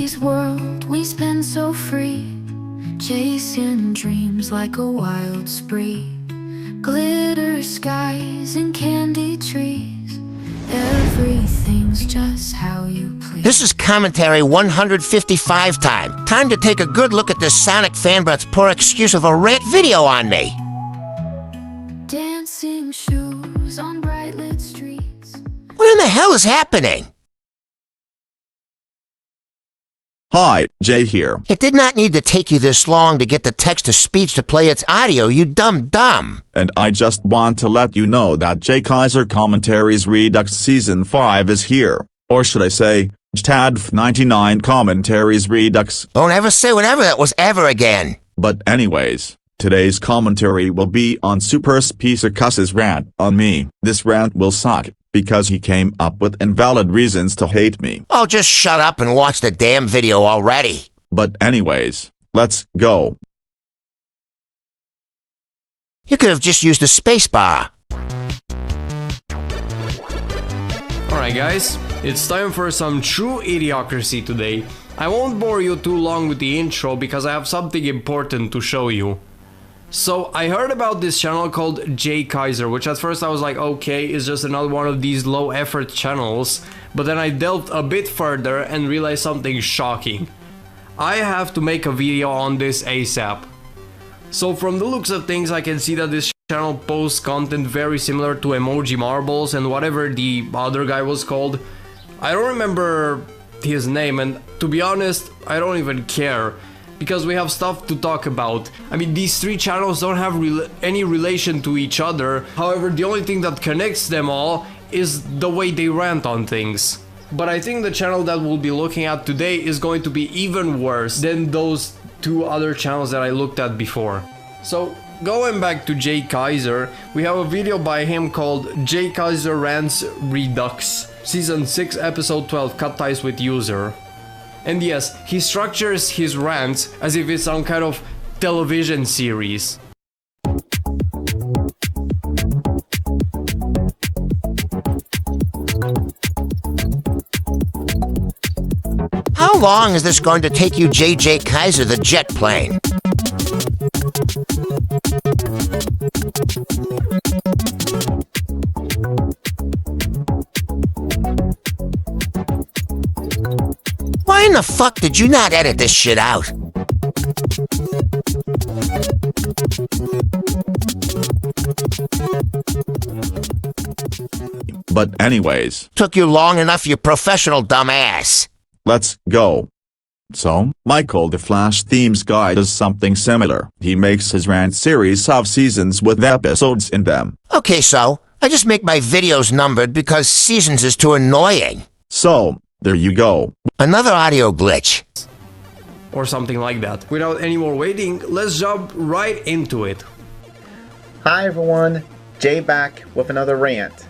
Today's world we spend so free, chasing dreams like a wild spree. Glitter skies and candy trees, everything's just how you please. This is commentary 155 time. Time to take a good look at this Sonic fanbot's poor excuse of a rant video on me. Dancing shoes on bright lit streets. What in the hell is happening? Hi, Jay here. It did not need to take you this long to get the text-to-speech to play its audio, you dumb. And I just want to let you know that Jay Kizer Commentaries Redux Season 5 is here. Or should I say, JTADF 99 Commentaries Redux. Don't ever say whatever that was ever again. But anyways, today's commentary will be on Super Piece of Cuss's rant on me. This rant will suck, because he came up with invalid reasons to hate me. Oh, just shut up and watch the damn video already. But anyways, let's go. You could have just used a space bar. Alright guys, it's time for some true idiocracy today. I won't bore you too long with the intro because I have something important to show you. So I heard about this channel called Jay Kizer, which at first I was like, okay, it's just another one of these low effort channels, but then I delved a bit further and realized something shocking. I have to make a video on this ASAP. So from the looks of things I can see that this channel posts content very similar to Emoji Marbles and whatever the other guy was called. I don't remember his name, and to be honest, I don't even care. Because we have stuff to talk about. I mean, these three channels don't have any relation to each other. However, the only thing that connects them all is the way they rant on things. But I think the channel that we'll be looking at today is going to be even worse than those two other channels that I looked at before. So, going back to Jay Kizer, we have a video by him called Jay Kizer Rants Redux, Season 6, Episode 12, Cut Ties with User. And yes, he structures his rants as if it's some kind of television series. How long is this going to take you, Jay Kaiser, the jet plane? Why in the fuck did you not edit this shit out? But anyways, Took you long enough, you professional dumbass. let's go. So, Michael the Flash Themes Guy does something similar. He makes his rant series of seasons with episodes in them. Okay, so, I just make my videos numbered because seasons is too annoying. So, there you go. Another audio glitch. Or something like that. Without any more waiting, let's jump right into it. Hi everyone, Jay back with another rant.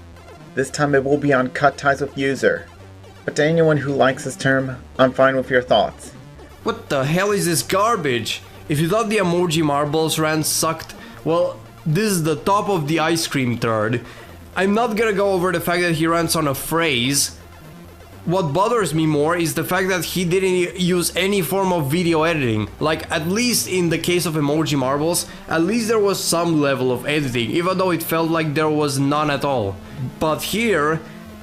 This time it will be on cut ties with user. But to anyone who likes this term, I'm fine with your thoughts. What the hell is this garbage? If you thought the Emoji Marbles rant sucked, well, this is the top of the ice cream turd. I'm not gonna go over the fact that he rants on a phrase. What bothers me more is the fact that he didn't use any form of video editing. Like, at least in the case of Emoji Marbles, at least there was some level of editing, even though it felt like there was none at all. But here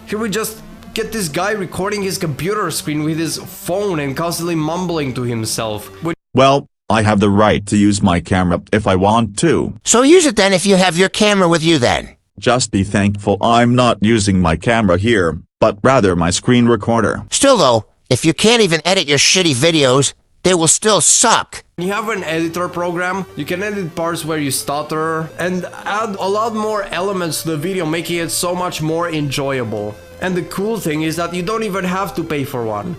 we just get this guy recording his computer screen with his phone and constantly mumbling to himself. Well, I have the right to use my camera if I want to. So use it then if you have your camera with you then. Just be thankful I'm not using my camera here, but rather my screen recorder. Still though, if you can't even edit your shitty videos, they will still suck. When you have an editor program, you can edit parts where you stutter and add a lot more elements to the video, making it so much more enjoyable. And the cool thing is that you don't even have to pay for one,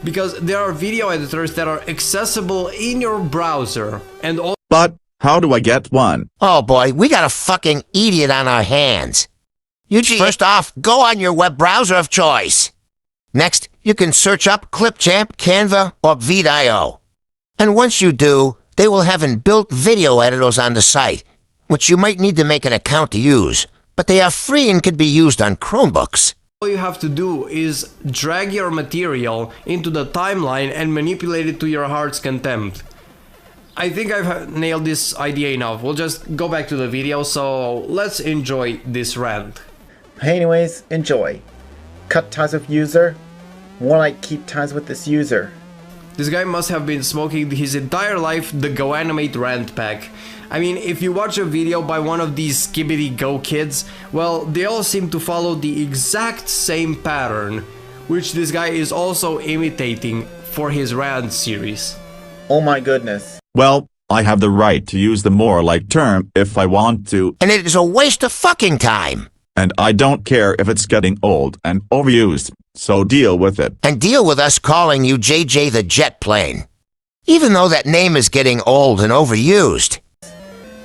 because there are video editors that are accessible in your browser. And all. But how do I get one? Oh boy, we got a fucking idiot on our hands. First off, go on your web browser of choice. Next, you can search up Clipchamp, Canva, or Vidio. And once you do, they will have inbuilt video editors on the site, which you might need to make an account to use, but they are free and can be used on Chromebooks. All you have to do is drag your material into the timeline and manipulate it to your heart's contempt. I think I've nailed this idea enough. We'll just go back to the video, so let's enjoy this rant. Anyways, enjoy. Cut ties with user. More like keep ties with this user. This guy must have been smoking his entire life the GoAnimate rant pack. I mean, if you watch a video by one of these skibbity go kids, well, they all seem to follow the exact same pattern, which this guy is also imitating for his rant series. Oh my goodness. Well, I have the right to use the more like term if I want to, And it is a waste of fucking time. and I don't care if it's getting old and overused, so deal with it. And deal with us calling you JJ the Jet Plane. Even though that name is getting old and overused.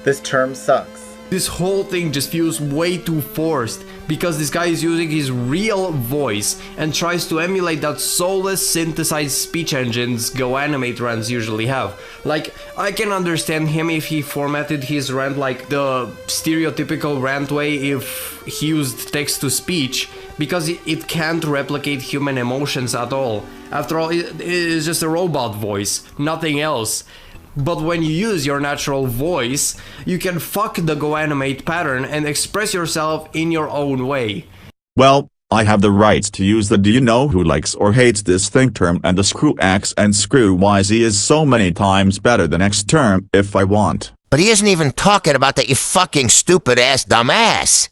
This term sucks. This whole thing just feels way too forced because this guy is using his real voice and tries to emulate that soulless synthesized speech engines GoAnimate rants usually have. Like, I can understand him if he formatted his rant like the stereotypical rant way if he used text-to-speech, because it can't replicate human emotions at all. After all, it is just a robot voice, nothing else. But when you use your natural voice, you can fuck the GoAnimate pattern and express yourself in your own way. Well, I have the right to use the do you know who likes or hates this thing term, and the screw X and screw YZ is so many times better than X term if I want. But he isn't even talking about that, you fucking stupid-ass dumbass.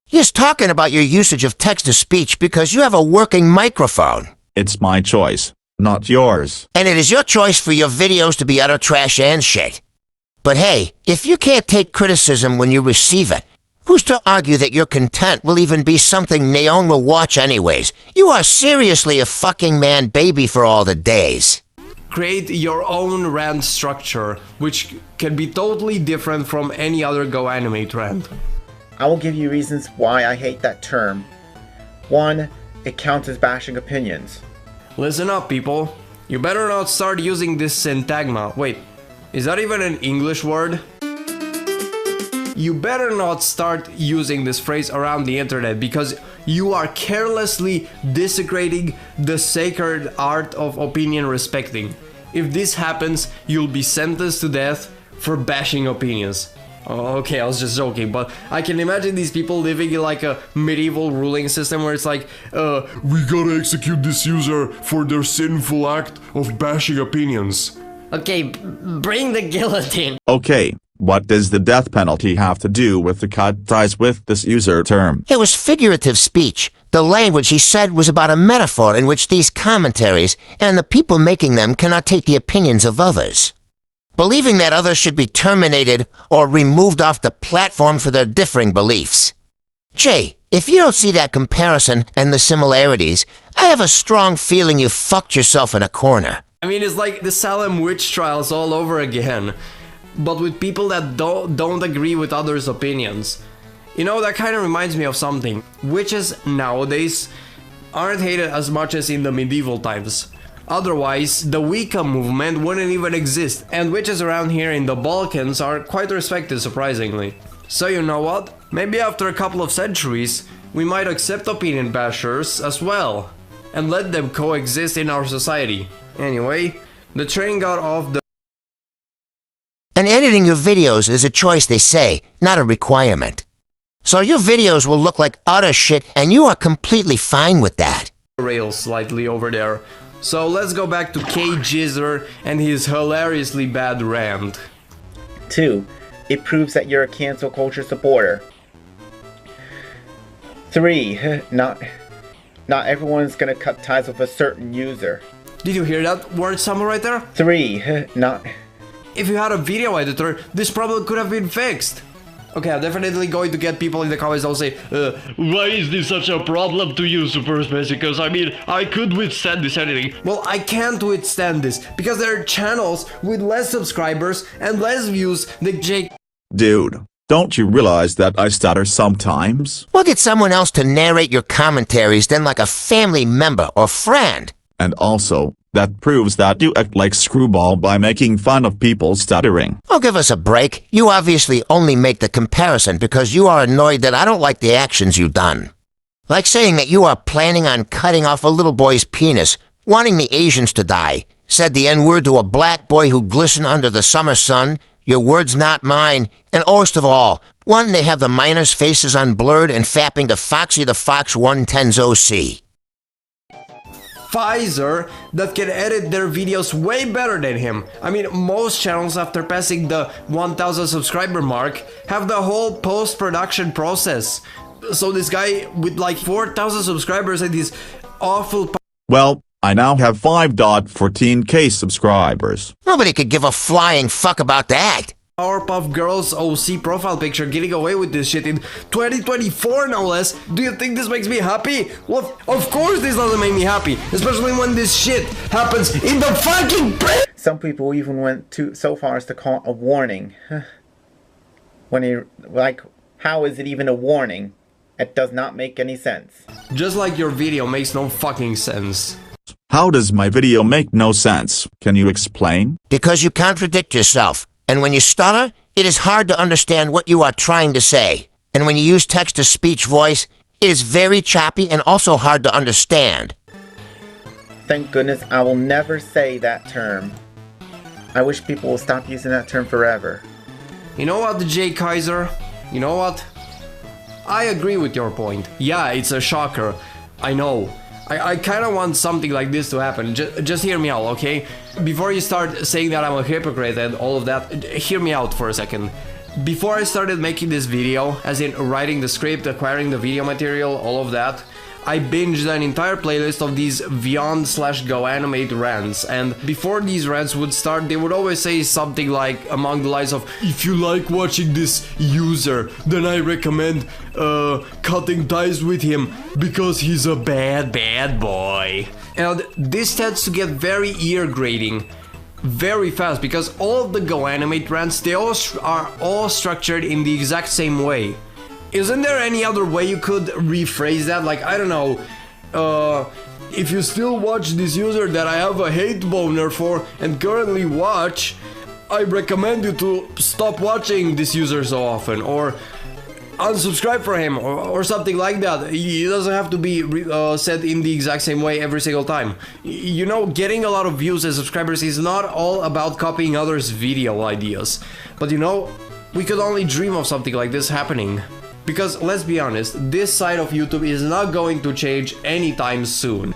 He's talking about your usage of text-to-speech because you have a working microphone. It's my choice, not yours. And it is your choice for your videos to be utter trash and shit. But hey, if you can't take criticism when you receive it, who's to argue that your content will even be something Naon will watch anyways? You are seriously a fucking man baby for all the days. Create your own rant structure, which can be totally different from any other GoAnimate rant. I will give you reasons why I hate that term. 1. It counts as bashing opinions. Listen up, people. You better not start using this syntagma. Wait, is that even an English word? You better not start using this phrase around the internet because you are carelessly desecrating the sacred art of opinion respecting. If this happens, you'll be sentenced to death for bashing opinions. Oh, okay, I was just joking, but I can imagine these people living in like a medieval ruling system where it's like, we gotta execute this user for their sinful act of bashing opinions. Okay, bring the guillotine. Okay, what does the death penalty have to do with the cut ties with this user term? It was figurative speech. The language he said was about a metaphor in which these commentaries and the people making them cannot take the opinions of others, believing that others should be terminated or removed off the platform for their differing beliefs. Jay, if you don't see that comparison and the similarities, I have a strong feeling you fucked yourself in a corner. I mean, it's like the Salem witch trials all over again, but with people that don't agree with others' opinions. You know, that kind of reminds me of something. Witches nowadays aren't hated as much as in the medieval times. Otherwise, the Wicca movement wouldn't even exist, and witches around here in the Balkans are quite respected, surprisingly. So you know what? Maybe after a couple of centuries, we might accept opinion bashers as well, and let them coexist in our society. Anyway, the train got off the... And editing your videos is a choice, they say, not a requirement. So your videos will look like utter shit, and you are completely fine with that. rails slightly over there. So let's go back to Jay Kizer and his hilariously bad rant. 2. It proves that you're a cancel culture supporter. 3. Not everyone's gonna cut ties with a certain user. Did you hear that word summer right there? 3. If you had a video editor, this problem could have been fixed. Okay, I'm definitely going to get people in the comments that will say, why is this such a problem to you, Super Space? Because, I mean, I could withstand this editing. Well, I can't withstand this, because there are channels with less subscribers and less views than Jay. Dude, don't you realize that I stutter sometimes? We'll get someone else to narrate your commentaries, then like a family member or friend. And also, that proves that you act like screwball by making fun of people stuttering. Oh, give us a break. You obviously only make the comparison because you are annoyed that I don't like the actions you've done. Like saying that you are planning on cutting off a little boy's penis, wanting the Asians to die. Said the N-word to a black boy who glistened under the summer sun. Your words, not mine. And worst of all, one, they have the minors' faces unblurred and fapping to Foxy the Fox 110's OC. Pfizer that can edit their videos way better than him. I mean, most channels after passing the 1000 subscriber mark have the whole post-production process. So this guy with like 4,000 subscribers and these awful... Well, I now have 5.14k subscribers. Nobody could give a flying fuck about that. Powerpuff Girls OC profile picture getting away with this shit in 2024 no less. Do you think this makes me happy? Well, of course this doesn't make me happy, especially when this shit happens in the fucking Some people even went so far as to call it a warning. When he, like, how is it even a warning? It does not make any sense. Just like your video makes no fucking sense. How does my video make no sense? Can you explain? Because you contradict yourself. And when you stutter, it is hard to understand what you are trying to say. And when you use text-to-speech voice, it is very choppy and also hard to understand. Thank goodness I will never say that term. I wish people will stop using that term forever. You know what, Jay Kizer? You know what? I agree with your point. Yeah, it's a shocker. I know. I kind of want something like this to happen. Just hear me out, okay? Before you start saying that I'm a hypocrite and all of that, hear me out for a second. Before I started making this video, as in writing the script, acquiring the video material, all of that, I binged an entire playlist of these Vyond/GoAnimate rants, and before these rants would start, they would always say something like, among the lines of, if you like watching this user, then I recommend cutting ties with him, because he's a bad boy. And this tends to get very ear-grating very fast, because all of the GoAnimate rants, they all are all structured in the exact same way. Isn't there any other way you could rephrase that? Like, I don't know, if you still watch this user that I have a hate boner for and currently watch, I recommend you to stop watching this user so often, or unsubscribe for him, or something like that. It doesn't have to be said in the exact same way every single time. You know, getting a lot of views and subscribers is not all about copying others' video ideas. But you know, we could only dream of something like this happening. Because, let's be honest, this side of YouTube is not going to change anytime soon.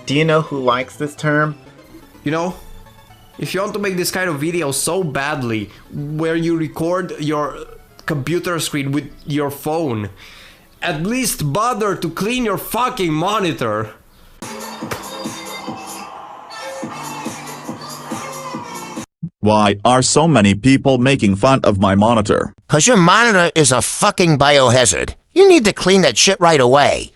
Do you know who likes this term? You know, if you want to make this kind of video so badly, where you record your computer screen with your phone, at least bother to clean your fucking monitor. Why are so many people making fun of my monitor? 'Cause your monitor is a fucking biohazard. You need to clean that shit right away.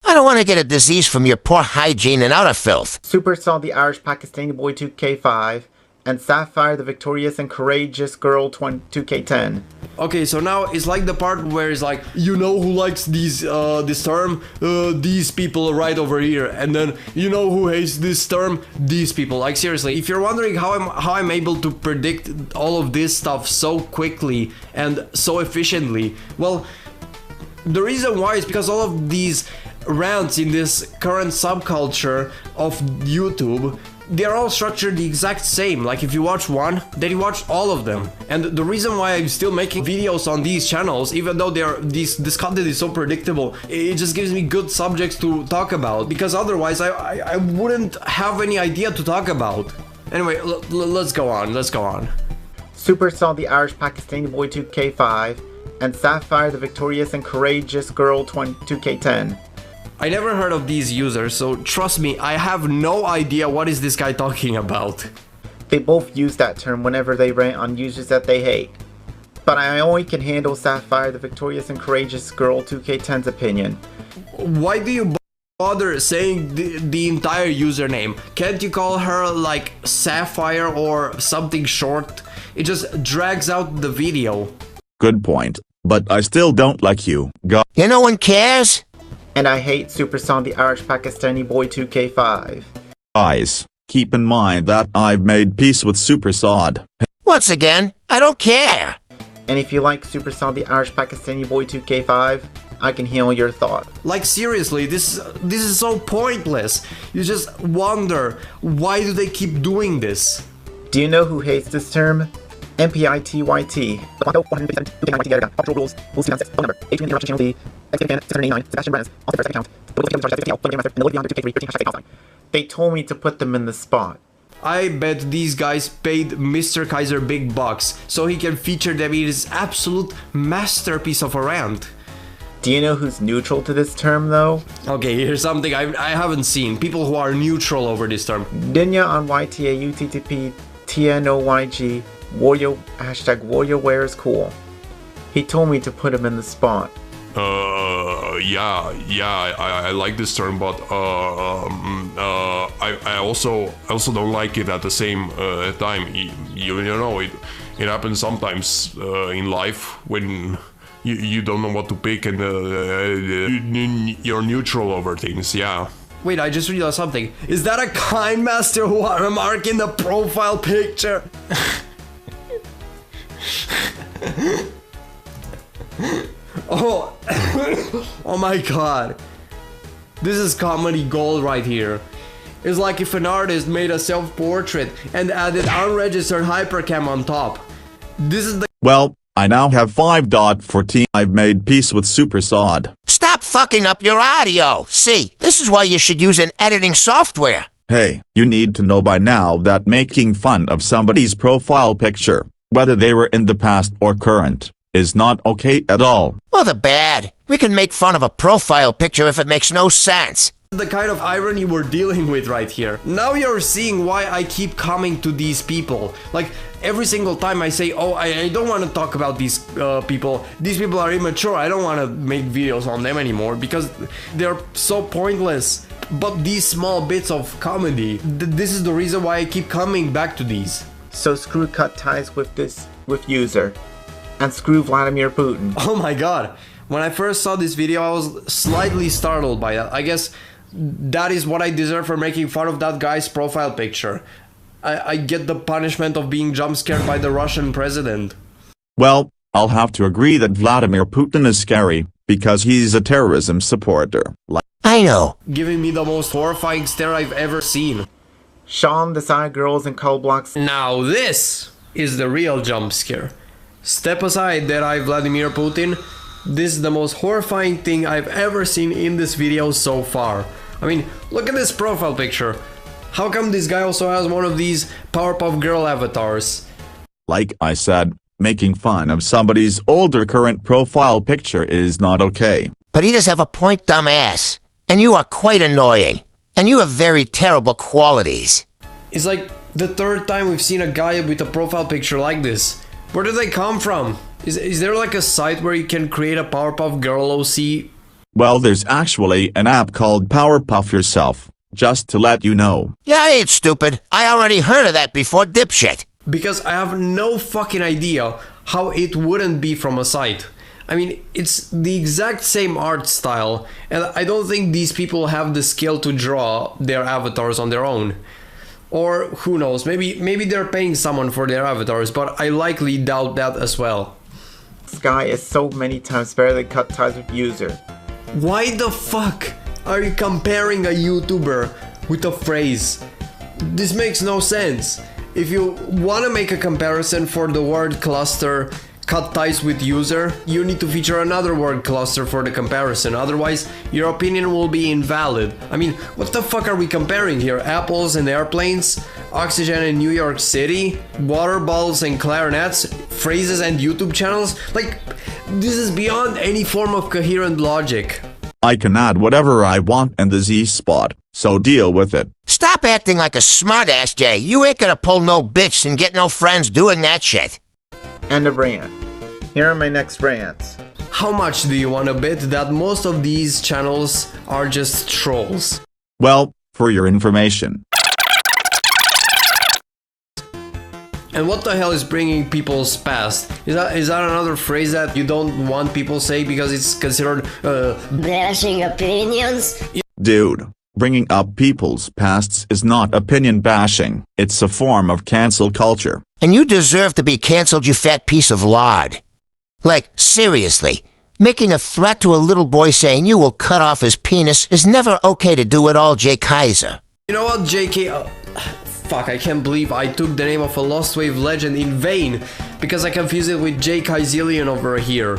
I don't want to get a disease from your poor hygiene and outer filth. Super saw the Irish Pakistani boy 2K5 and Sapphire the victorious and courageous girl 2K10. Okay, so now it's like the part where it's like, you know who likes these this term? These people right over here. And then, you know who hates this term? These people. Like, seriously, if you're wondering how I'm able to predict all of this stuff so quickly and so efficiently, well, the reason why is because all of these rants in this current subculture of YouTube, they're all structured the exact same. Like, if you watch one, then you watch all of them. And the reason why I'm still making videos on these channels, even though this content is so predictable, it just gives me good subjects to talk about, because otherwise I wouldn't have any idea to talk about. Anyway, let's go on. Super saw the Irish Pakistani boy 2K5 and Sapphire the victorious and courageous girl 2K10. I never heard of these users, so trust me, I have no idea what is this guy talking about. They both use that term whenever they rant on users that they hate. But I only can handle Sapphire the victorious and courageous girl 2K10's opinion. Why do you bother saying the entire username? Can't you call her like Sapphire or something short? It just drags out the video. Good point, but I still don't like you. You no one cares? And I hate Super Song the Irish Pakistani boy 2K5. Guys, keep in mind that I've made peace with Super Sod. Once again, I don't care. And if you like Super Song the Irish Pakistani boy 2K5, I can heal your thought. Like seriously, this is so pointless. You just wonder, why do they keep doing this? Do you know who hates this term? MPITYT. Cultural rules. Rules phone number. Adrian Interruption Channel D. Fan 689. Sebastian Brands. Also first account. They told me to put them in the spot. I bet these guys paid Mr. Kaiser big bucks so he can feature them in his absolute masterpiece of a rant. Do you know who's neutral to this term, though? Okay, here's something I haven't seen. People who are neutral over this term. Dinya on YTAUTTP TNOYG Warrior Warrior Wear is cool. He told me to put him in the spot. I like this term, but I also don't like it at the same time. You know, it happens sometimes in life when you don't know what to pick and you're neutral over things. Yeah. Wait, I just realized something. Is that a kind master watermark in the profile picture? Oh, oh my god. This is comedy gold right here. It's like if an artist made a self-portrait and added unregistered hypercam on top. This is the— Well, I now have 5.14. I've made peace with Supersod. Stop fucking up your audio. See, this is why you should use an editing software. Hey, you need to know by now that making fun of somebody's profile picture, whether they were in the past or current, is not okay at all. Well, the bad. We can make fun of a profile picture if it makes no sense. the kind of irony we're dealing with right here. Now you're seeing why I keep coming to these people. Like, every single time I say, oh, I don't want to talk about these people. These people are immature. I don't want to make videos on them anymore because they're so pointless. But these small bits of comedy, this is the reason why I keep coming back to these. So screw cut ties with user. And screw Vladimir Putin. Oh my god. When I first saw this video, I was slightly startled by that. I guess that is what I deserve for making fun of that guy's profile picture. I get the punishment of being jump scared by the Russian president. Well, I'll have to agree that Vladimir Putin is scary, because he's a terrorism supporter. I know. Giving me the most horrifying stare I've ever seen. Sean, the side girls and call blocks. Now this is the real jump scare. Step aside that I Vladimir Putin. This is the most horrifying thing I've ever seen in this video so far. I mean, look at this profile picture. How come this guy also has one of these Powerpuff Girl avatars? Like I said, making fun of somebody's older current profile picture is not okay. But he does have a point, dumbass. And you are quite annoying. And you have very terrible qualities. It's like the third time we've seen a guy with a profile picture like this. Where do they come from? Is there like a site where you can create a Powerpuff Girl OC? Well, there's actually an app called Powerpuff Yourself, just to let you know. Yeah, I ain't stupid. I already heard of that before, dipshit. Because I have no fucking idea how it wouldn't be from a site. I mean, it's the exact same art style, and I don't think these people have the skill to draw their avatars on their own. Or who knows, maybe they're paying someone for their avatars, but I likely doubt that as well. This guy is so many times better than cut ties with user. Why the fuck are you comparing a YouTuber with a phrase? This makes no sense. If you want to make a comparison for the word cluster, cut ties with user, you need to feature another word cluster for the comparison, otherwise your opinion will be invalid. I mean, what the fuck are we comparing here? Apples and airplanes? Oxygen in New York City? Water bottles and clarinets? Phrases and YouTube channels? Like, this is beyond any form of coherent logic. I can add whatever I want in the Z spot, so deal with it. Stop acting like a smartass, Jay. You ain't gonna pull no bitch and get no friends doing that shit. And a rant. Here are my next rants. How much do you want to bet that most of these channels are just trolls? Well, for your information. And what the hell is bringing people's past? Is that another phrase that you don't want people say because it's considered Bashing opinions? Dude, bringing up people's pasts is not opinion bashing. It's a form of cancel culture. And you deserve to be canceled, you fat piece of lard. Like, seriously, Making a threat to a little boy saying you will cut off his penis is never okay to do at all, Jay Kaiser. You know what, JK? Fuck, I can't believe I took the name of a Lost Wave legend in vain because I confused it with Jaykizerism over here.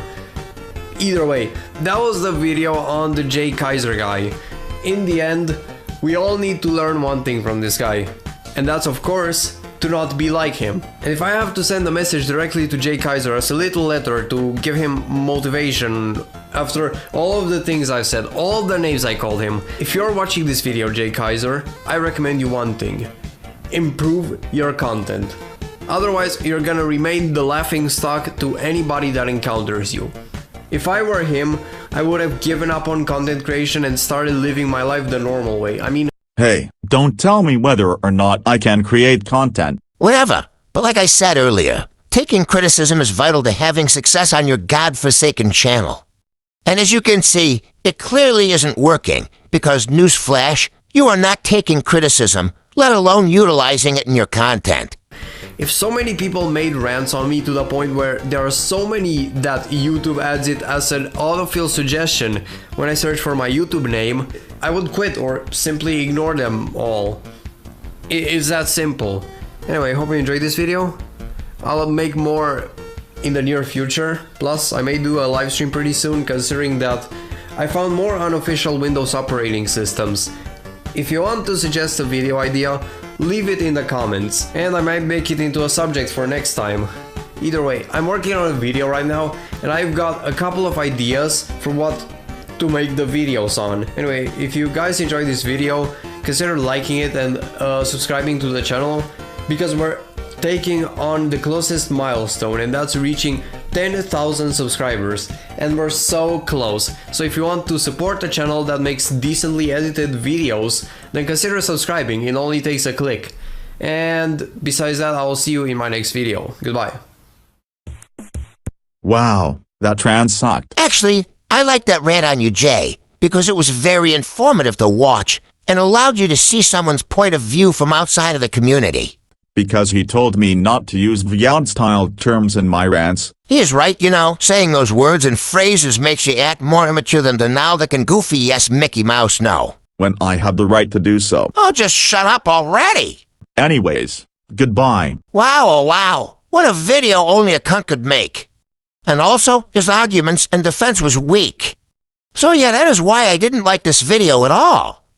Either way, that was the video on the Jay Kizer guy. In the end, we all need to learn one thing from this guy, and that's of course to not be like him. And if I have to send a message directly to Jay Kizer as a little letter to give him motivation after all of the things I've said, all the names I called him, if you're watching this video, Jay Kizer, I recommend you one thing: improve your content. Otherwise, you're gonna remain the laughing stock to anybody that encounters you. If I were him, I would have given up on content creation and started living my life the normal way. I mean, Hey, don't tell me whether or not I can create content. Whatever. But like I said earlier, taking criticism is vital to having success on your godforsaken channel. And as you can see, it clearly isn't working because, newsflash, you are not taking criticism, let alone utilizing it in your content. if so many people made rants on me to the point where there are so many that YouTube adds it as an autofill suggestion when I search for my YouTube name, I would quit or simply ignore them all. It's that simple. Anyway, hope you enjoyed this video. I'll make more in the near future. Plus, I may do a live stream pretty soon, considering that I found more unofficial Windows operating systems. If you want to suggest a video idea, leave it in the comments, and I might make it into a subject for next time. Either way, I'm working on a video right now, and I've got a couple of ideas for what to make the videos on. Anyway, if you guys enjoyed this video, consider liking it and subscribing to the channel, because we're taking on the closest milestone, and that's reaching 10,000 subscribers, and we're so close. So if you want to support a channel that makes decently edited videos, then consider subscribing. It only takes a click. And besides that, I will see you in my next video. Goodbye. Wow, that rant sucked. Actually, I like that rant on you, Jay, because it was very informative to watch and allowed you to see someone's point of view from outside of the community. Because he told me not to use Vyad-style terms in my rants. He is right, you know. Saying those words and phrases makes you act more immature than Donald and goofy yes Mickey Mouse know. When I have the right to do so. Oh, just shut up already. Anyways, goodbye. Wow, oh wow. What a video only a cunt could make. And also, his arguments and defense was weak. So yeah, that is why I didn't like this video at all.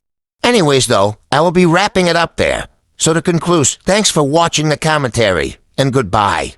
Anyways though, I will be wrapping it up there. So to conclude, thanks for watching the commentary, and goodbye.